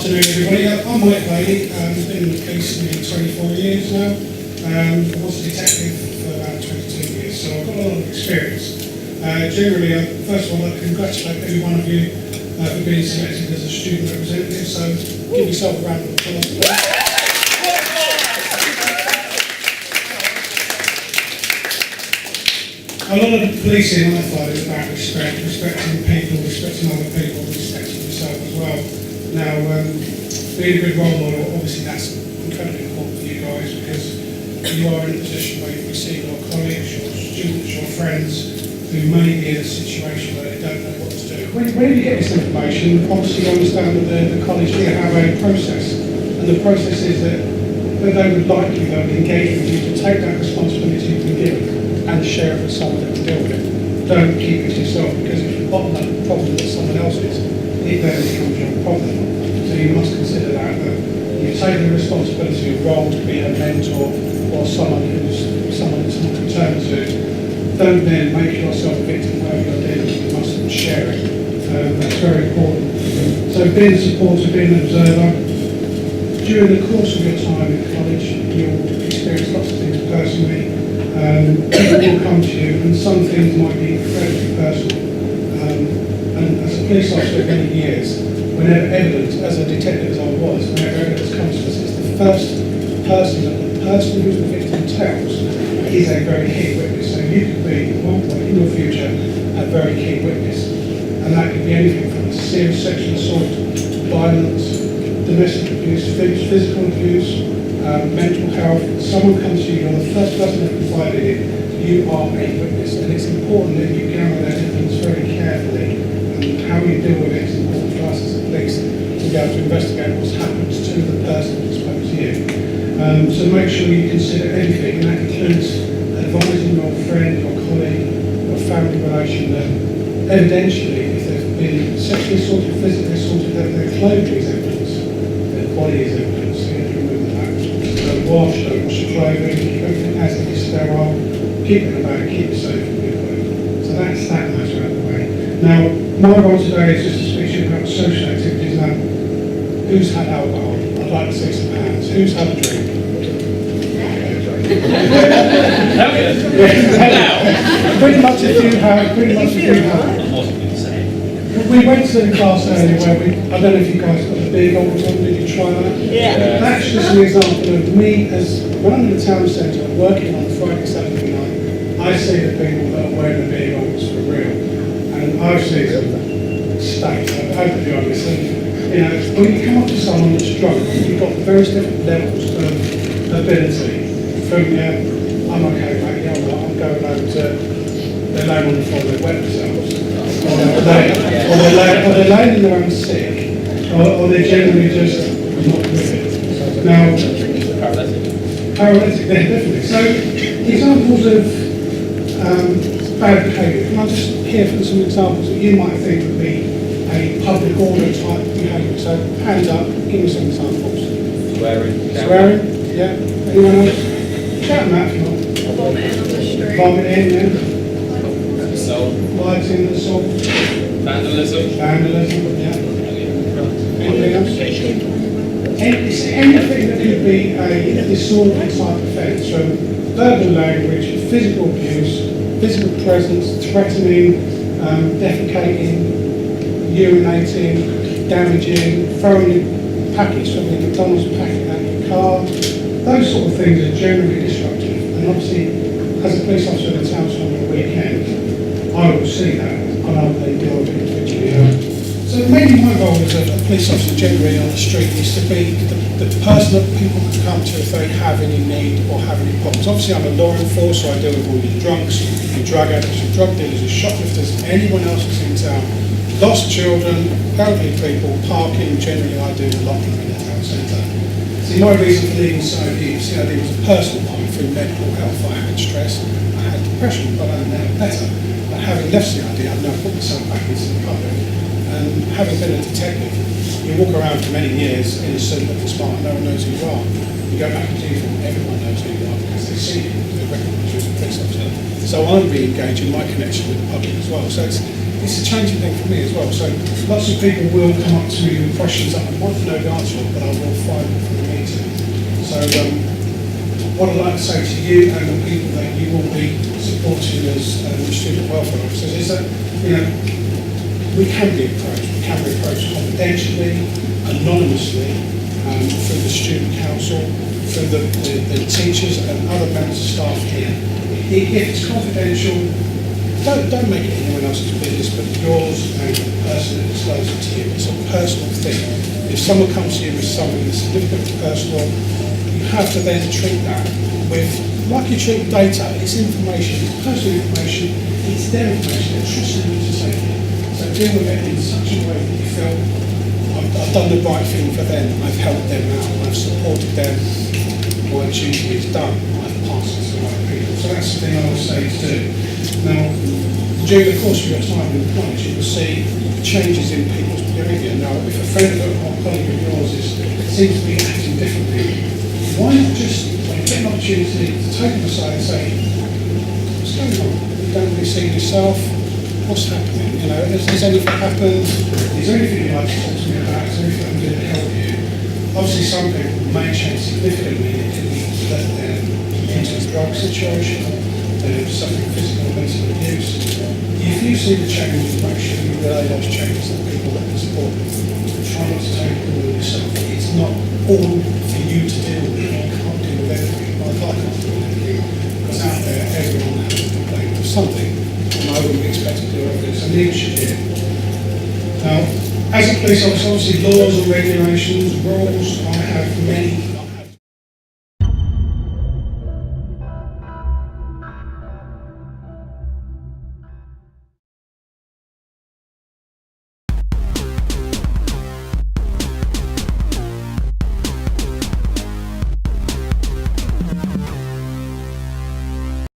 Afternoon, everybody. I'm Mike Blayney. I've been in the police nearly 24 years now. I was a detective for about 22 years, so I've got a lot of experience. Generally, first of all, I'd like to congratulate every one of you for being selected as a student representative, so give yourself a round of applause. A lot of the policing I find is about respect, respecting people, respecting other people, respecting yourself as well. Now, being a good role model, obviously that's incredibly important for you guys because you are in a position where you receive your colleagues, your students, your friends who may be in a situation where they don't know what to do. When you get this information, obviously you understand that the college will have a process, and the process is that they would like you, they would engage with you to take that responsibility you've been given and share it with someone that can deal with it. Don't keep it to yourself, because if you bottle up the problem that someone else is, it then becomes your problem. So you must consider that you take the responsibility of role to be a mentor or someone that someone can turn to. Don't then make yourself a victim where you're dealing. You must share it. That's very important. So being a supporter, being an observer, during the course of your time in college, you'll experience lots of things personally. People will come to you, and some things might be incredibly personal. And as a police officer for many years, whenever evidence, as a detective as I was, whenever evidence comes to us, it's the first person that the person who's the victim tells is a very key witness. So you could be, at one point in your future, a very key witness. And that could be anything from serious sexual assault, violence, domestic abuse, physical abuse, mental health. Someone comes to you, you're the first person that confided in, you are a witness, and it's important that you gather that evidence very carefully, and how you deal with it is important for us as a police to be able to investigate what's happened to the person who spoke to you. So make sure you consider anything, and that includes advising your friend, your colleague, your family relation that evidentially, if they've been sexually assaulted, physically assaulted, their clothing is evidence, their body is evidence, so you have to remove that. Don't wash your clothing, keep everything as it is sterile, keep it in the bag, keep it safe from people. So that's that matter out of the way. Now, my role today is just to speak to you about social activities. Now, who's had alcohol? I'd like to see some hands. Who's had a drink? Pretty much if you have. We went to the class earlier where I don't know if you guys got the beer goggles on, did you try that? Yeah. That's just an example of me when I'm in the town centre working on Friday, Saturday night, I see the people that are wearing the beer goggles for real. And I've seen them state, I hope to be honest. And, when you come up to someone that's drunk, you've got various different levels of ability. From, I'm okay, mate, yeah, I'm going over to, they're laying on the floor, they wet themselves. Or they're laying in their own sick, or they're generally just not with it. Now, paralytic, yeah, definitely. So, examples of bad behaviour. Can I just hear from some examples that you might think would be a public order type behaviour? So, hands up, give me some examples. Swearing, yeah. Anyone else? Shout them out if you want. Vomiting on the street. Vomiting, yeah. Assault. Lighting, assault. Vandalism. Vandalism, yeah. Anything else? Anything that could be a disorderly type offence, from verbal language, physical abuse, physical presence, threatening, defecating, urinating, damaging, throwing a package from the McDonald's packet out of your car. Those sort of things are generally destructive, and obviously, as a police officer in the town on a weekend, I will see that, and I will then deal with it individually. So maybe my role as a police officer generally on the street is to be the person that people can come to if they have any need or have any problems. Obviously, I'm a law enforcer, I deal with all your drunks, your drug addicts, your drug dealers, your shoplifters, anyone else that's in town. Lost children, elderly people, parking, generally I do a lot in the town centre. See, my reason for leaving CID was a personal one. Through medical health, I had stress, I had depression, but I'm now better. But having left CID, I've now put myself back into the public. And having been a detective, you walk around for many years in a suit looking smart and no one knows who you are. You go back into uniform, everyone knows who you are because they see you, they recognise you as a police officer. So I'm re-engaging my connection with the public as well. So it's it's a changing thing for me as well. So lots of people will come up to me with questions that I want to know the answer of, but I will find them from the meeting. So what I'd like to say to you and the people that you will be supporting as student welfare officers is that, we can be approached confidentially, anonymously, through the student council, through the teachers and other members of staff here. If it's confidential, don't make it anyone else's business but yours and the person that discloses it to you. It's a personal thing. If someone comes to you with something that's significant personal, you have to then treat that with, like you treat data, it's information, it's personal information, it's their information, they're trusting you to take it. So deal with it in such a way that you feel, I've done the right thing for them, I've helped them out, I've supported them, my duty is done, I've passed it to the right people. So that's the thing I would say to do. Now, during the course of your time in college, you will see changes in people's behaviour. Now, if a friend or a colleague of yours seems to be acting differently, why not just get an opportunity to take them aside and say, what's going on? You don't really see yourself. What's happening? Has anything happened? Is there anything you'd like to talk to me about? Is there anything I can do to help you? Obviously, some people may change significantly. It could be that they're into a drug situation, they're suffering physical and mental abuse. If you see the change, make sure you relay those changes to the people that can support you. Try not to take it all yourself. It's not all for you to deal with. You can't deal with everything. Like I can't deal with everything. Because out there, everyone has to complain of something. And I wouldn't expect to do everything. So leadership here. Now, as a police officer, obviously laws and regulations, rules, I have many